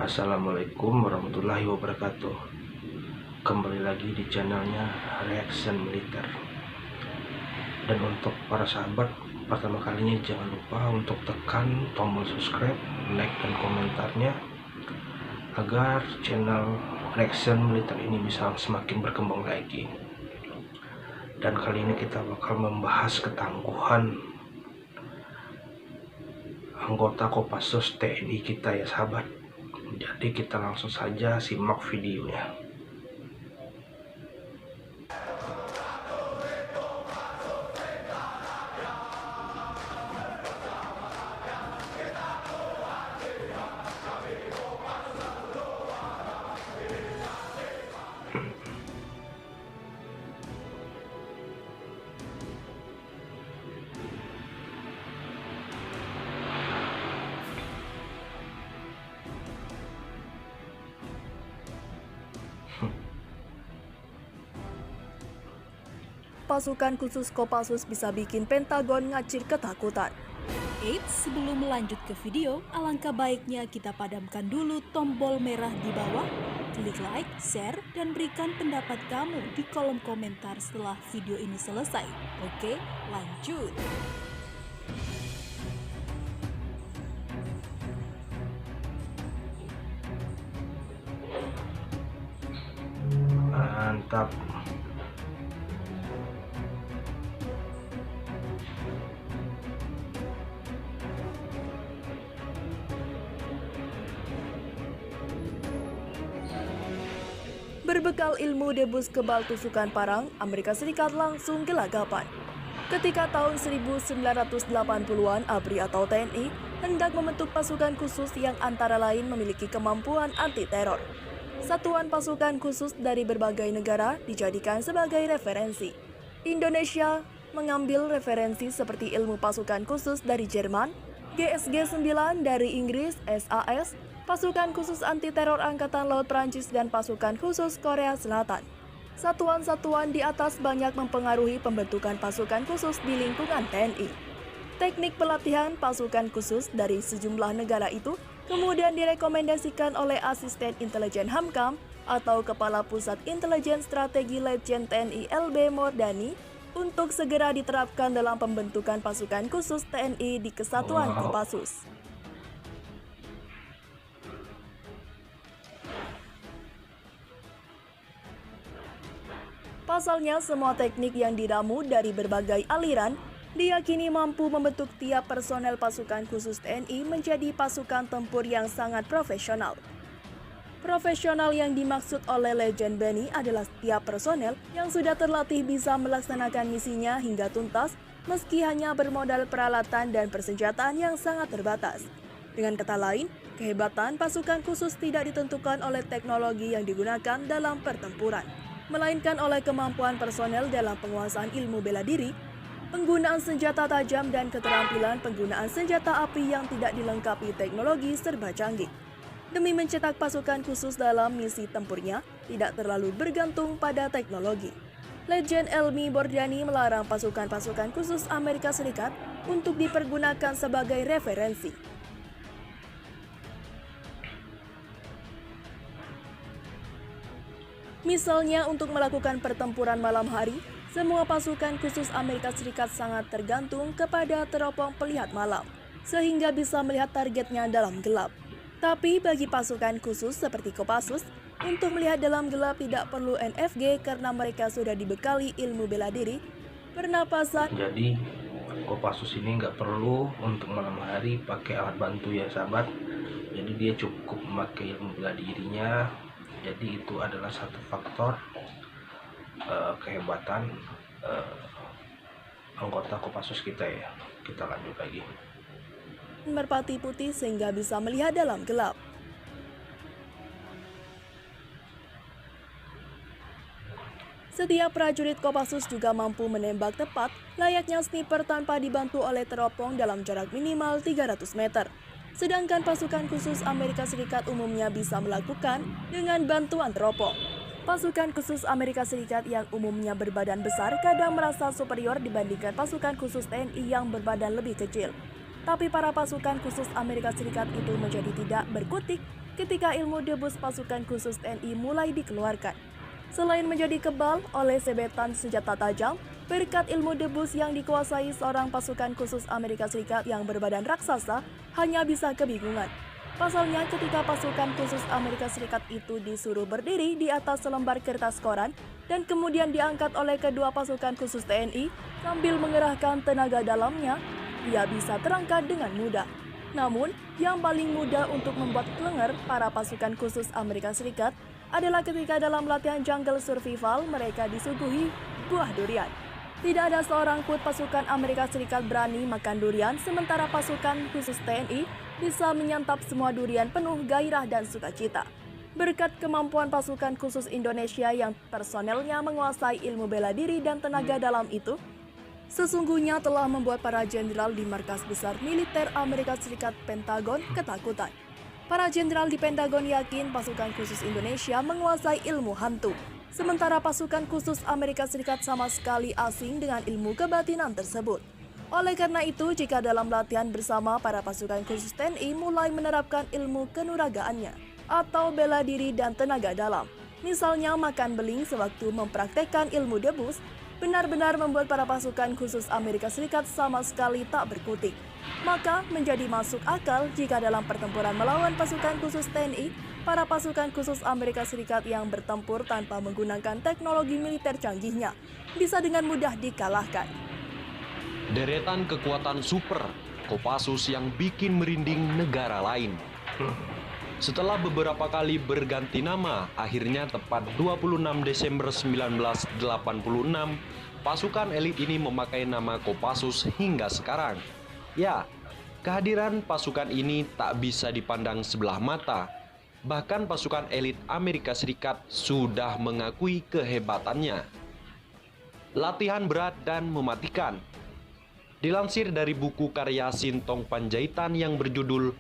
Assalamualaikum warahmatullahi wabarakatuh. Kembali lagi di channelnya Reaction Militer. Dan untuk para sahabat, pertama kalinya jangan lupa untuk tekan tombol subscribe, like, dan komentarnya agar channel Reaction Militer ini bisa semakin berkembang lagi. Dan kali ini kita bakal membahas ketangguhan anggota Kopassus TNI kita ya sahabat. Jadi kita langsung saja simak videonya. Pasukan khusus Kopassus bisa bikin Pentagon ngacir ketakutan. Eits, sebelum melanjut ke video, alangkah baiknya kita padamkan dulu tombol merah di bawah, klik like, share, dan berikan pendapat kamu di kolom komentar setelah video ini selesai. Oke, lanjut. Mantap. Berbekal ilmu debus kebal tusukan parang, Amerika Serikat langsung gelagapan. Ketika tahun 1980-an, ABRI atau TNI hendak membentuk pasukan khusus yang antara lain memiliki kemampuan anti-teror. Satuan pasukan khusus dari berbagai negara dijadikan sebagai referensi. Indonesia mengambil referensi seperti ilmu pasukan khusus dari Jerman, GSG 9 dari Inggris, SAS, pasukan khusus anti-teror Angkatan Laut Prancis, dan pasukan khusus Korea Selatan. Satuan-satuan di atas banyak mempengaruhi pembentukan pasukan khusus di lingkungan TNI. Teknik pelatihan pasukan khusus dari sejumlah negara itu kemudian direkomendasikan oleh Asisten Intelijen Hamkam atau Kepala Pusat Intelijen Strategi Letjen TNI LB Mordani untuk segera diterapkan dalam pembentukan pasukan khusus TNI di Kesatuan Kopassus. Pasalnya, semua teknik yang diramu dari berbagai aliran diyakini mampu membentuk tiap personel pasukan khusus TNI menjadi pasukan tempur yang sangat profesional. Profesional yang dimaksud oleh Letjen Benny adalah tiap personel yang sudah terlatih bisa melaksanakan misinya hingga tuntas meski hanya bermodal peralatan dan persenjataan yang sangat terbatas. Dengan kata lain, kehebatan pasukan khusus tidak ditentukan oleh teknologi yang digunakan dalam pertempuran, melainkan oleh kemampuan personel dalam penguasaan ilmu bela diri, penggunaan senjata tajam, dan keterampilan penggunaan senjata api yang tidak dilengkapi teknologi serba canggih. Demi mencetak pasukan khusus dalam misi tempurnya, tidak terlalu bergantung pada teknologi. Letjen Elmi Bordani melarang pasukan-pasukan khusus Amerika Serikat untuk dipergunakan sebagai referensi. Misalnya untuk melakukan pertempuran malam hari, semua pasukan khusus Amerika Serikat sangat tergantung kepada teropong pelihat malam, sehingga bisa melihat targetnya dalam gelap. Tapi bagi pasukan khusus seperti Kopassus, untuk melihat dalam gelap tidak perlu NFG karena mereka sudah dibekali ilmu bela diri, pernapasan. Jadi Kopassus ini nggak perlu untuk malam hari pakai alat bantu ya sahabat. Jadi dia cukup memakai ilmu bela dirinya. Jadi itu adalah satu faktor kehebatan anggota Kopassus kita ya. Kita lanjut lagi. Merpati putih sehingga bisa melihat dalam gelap. Setiap prajurit Kopassus juga mampu menembak tepat layaknya sniper tanpa dibantu oleh teropong dalam jarak minimal 300 meter. Sedangkan pasukan khusus Amerika Serikat umumnya bisa melakukan dengan bantuan teropong. Pasukan khusus Amerika Serikat yang umumnya berbadan besar kadang merasa superior dibandingkan pasukan khusus TNI yang berbadan lebih kecil. Tapi para pasukan khusus Amerika Serikat itu menjadi tidak berkutik ketika ilmu debus pasukan khusus TNI mulai dikeluarkan. Selain menjadi kebal oleh sebetan senjata tajam, berkat ilmu debus yang dikuasai seorang pasukan khusus Amerika Serikat yang berbadan raksasa hanya bisa kebingungan. Pasalnya ketika pasukan khusus Amerika Serikat itu disuruh berdiri di atas selembar kertas koran dan kemudian diangkat oleh kedua pasukan khusus TNI sambil mengerahkan tenaga dalamnya, dia bisa terangkat dengan mudah. Namun, yang paling mudah untuk membuat kelenger para pasukan khusus Amerika Serikat adalah ketika dalam latihan jungle survival mereka disuguhi buah durian. Tidak ada seorang pun pasukan Amerika Serikat berani makan durian, sementara pasukan khusus TNI bisa menyantap semua durian penuh gairah dan sukacita. Berkat kemampuan pasukan khusus Indonesia yang personelnya menguasai ilmu bela diri dan tenaga dalam itu, sesungguhnya telah membuat para jenderal di markas besar militer Amerika Serikat Pentagon ketakutan. Para jenderal di Pentagon yakin pasukan khusus Indonesia menguasai ilmu hantu, sementara pasukan khusus Amerika Serikat sama sekali asing dengan ilmu kebatinan tersebut. Oleh karena itu, jika dalam latihan bersama para pasukan khusus TNI mulai menerapkan ilmu kenuragaannya atau bela diri dan tenaga dalam, misalnya makan beling sewaktu mempraktekkan ilmu debus, benar-benar membuat para pasukan khusus Amerika Serikat sama sekali tak berkutik. Maka menjadi masuk akal jika dalam pertempuran melawan pasukan khusus TNI, para pasukan khusus Amerika Serikat yang bertempur tanpa menggunakan teknologi militer canggihnya bisa dengan mudah dikalahkan. Deretan kekuatan super Kopassus yang bikin merinding negara lain. Setelah beberapa kali berganti nama, akhirnya tepat 26 Desember 1986, pasukan elit ini memakai nama Kopassus hingga sekarang. Ya, kehadiran pasukan ini tak bisa dipandang sebelah mata. Bahkan pasukan elit Amerika Serikat sudah mengakui kehebatannya. Latihan berat dan mematikan. Dilansir dari buku karya Sintong Panjaitan yang berjudul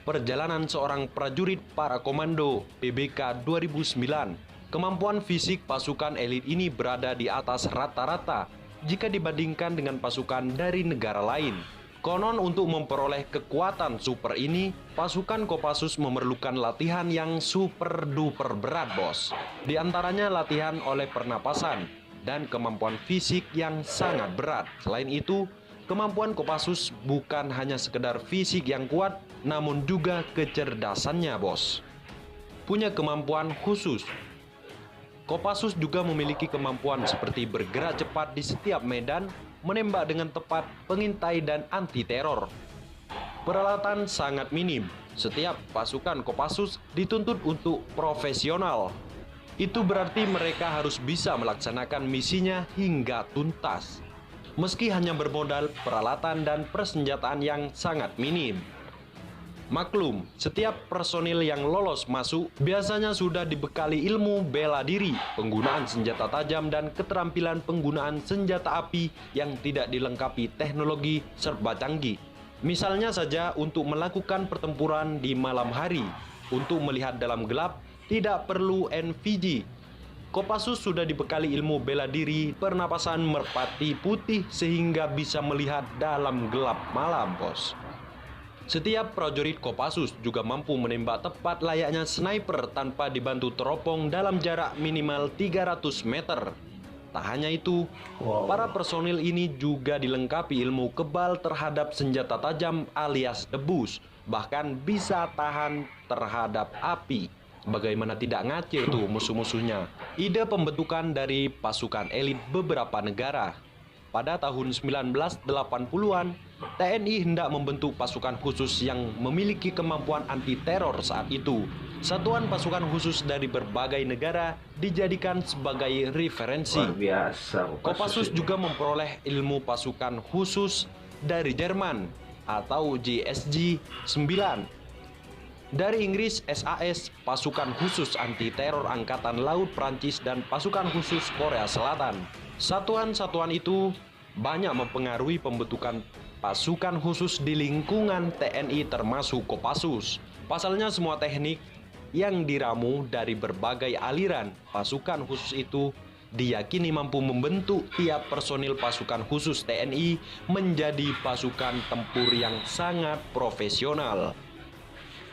Perjalanan Seorang Prajurit Para Komando PBK 2009, kemampuan fisik pasukan elit ini berada di atas rata-rata jika dibandingkan dengan pasukan dari negara lain. Konon untuk memperoleh kekuatan super ini, pasukan Kopassus memerlukan latihan yang super duper berat, bos. Di antaranya latihan oleh pernapasan dan kemampuan fisik yang sangat berat. Selain itu, kemampuan Kopassus bukan hanya sekedar fisik yang kuat, namun juga kecerdasannya, bos. Punya kemampuan khusus. Kopassus juga memiliki kemampuan seperti bergerak cepat di setiap medan, menembak dengan tepat, pengintai dan anti-teror. Peralatan sangat minim. Setiap pasukan Kopassus dituntut untuk profesional. Itu berarti mereka harus bisa melaksanakan misinya hingga tuntas, meski hanya bermodal peralatan dan persenjataan yang sangat minim. Maklum, setiap personil yang lolos masuk biasanya sudah dibekali ilmu bela diri, penggunaan senjata tajam dan keterampilan penggunaan senjata api yang tidak dilengkapi teknologi serba canggih. Misalnya saja untuk melakukan pertempuran di malam hari, untuk melihat dalam gelap tidak perlu NVG. Kopassus sudah dibekali ilmu bela diri, pernapasan merpati putih sehingga bisa melihat dalam gelap malam, bos. Setiap prajurit Kopassus juga mampu menembak tepat layaknya sniper tanpa dibantu teropong dalam jarak minimal 300 meter. Tak hanya itu, para personil ini juga dilengkapi ilmu kebal terhadap senjata tajam alias debus, bahkan bisa tahan terhadap api. Bagaimana tidak ngacir tuh musuh-musuhnya. Ide pembentukan dari pasukan elit beberapa negara. Pada tahun 1980-an, TNI hendak membentuk pasukan khusus yang memiliki kemampuan anti-teror saat itu. Satuan pasukan khusus dari berbagai negara dijadikan sebagai referensi. Luar biasa. Kopassus juga memperoleh ilmu pasukan khusus dari Jerman atau JSG 9. Dari Inggris, SAS, pasukan khusus anti-teror Angkatan Laut Prancis dan pasukan khusus Korea Selatan. Satuan-satuan itu banyak mempengaruhi pembentukan pasukan khusus di lingkungan TNI termasuk Kopassus. Pasalnya semua teknik yang diramu dari berbagai aliran pasukan khusus itu diyakini mampu membentuk tiap personil pasukan khusus TNI menjadi pasukan tempur yang sangat profesional.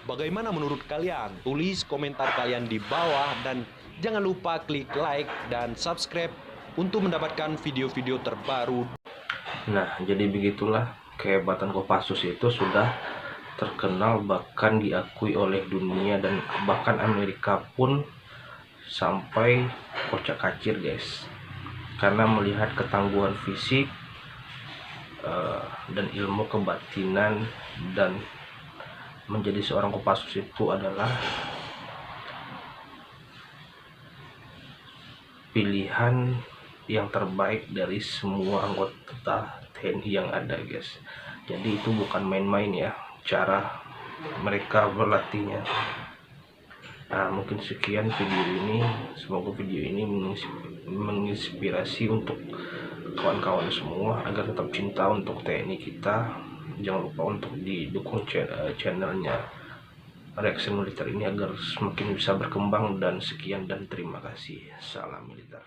Bagaimana menurut kalian? Tulis komentar kalian di bawah dan jangan lupa klik like dan subscribe untuk mendapatkan video-video terbaru. Nah, jadi begitulah kehebatan Kopassus itu sudah terkenal, bahkan diakui oleh dunia dan bahkan Amerika pun sampai kocak-kacir guys, karena melihat ketangguhan fisik dan ilmu kebatinan, dan menjadi seorang Kopassus itu adalah pilihan yang terbaik dari semua anggota TNI yang ada guys. Jadi itu bukan main-main ya cara mereka berlatihnya. Nah, mungkin sekian video ini, semoga video ini menginspirasi untuk kawan-kawan semua agar tetap cinta untuk TNI kita. Jangan lupa untuk didukung channelnya Reaction Militer ini agar semakin bisa berkembang. Dan sekian dan terima kasih. Salam militer.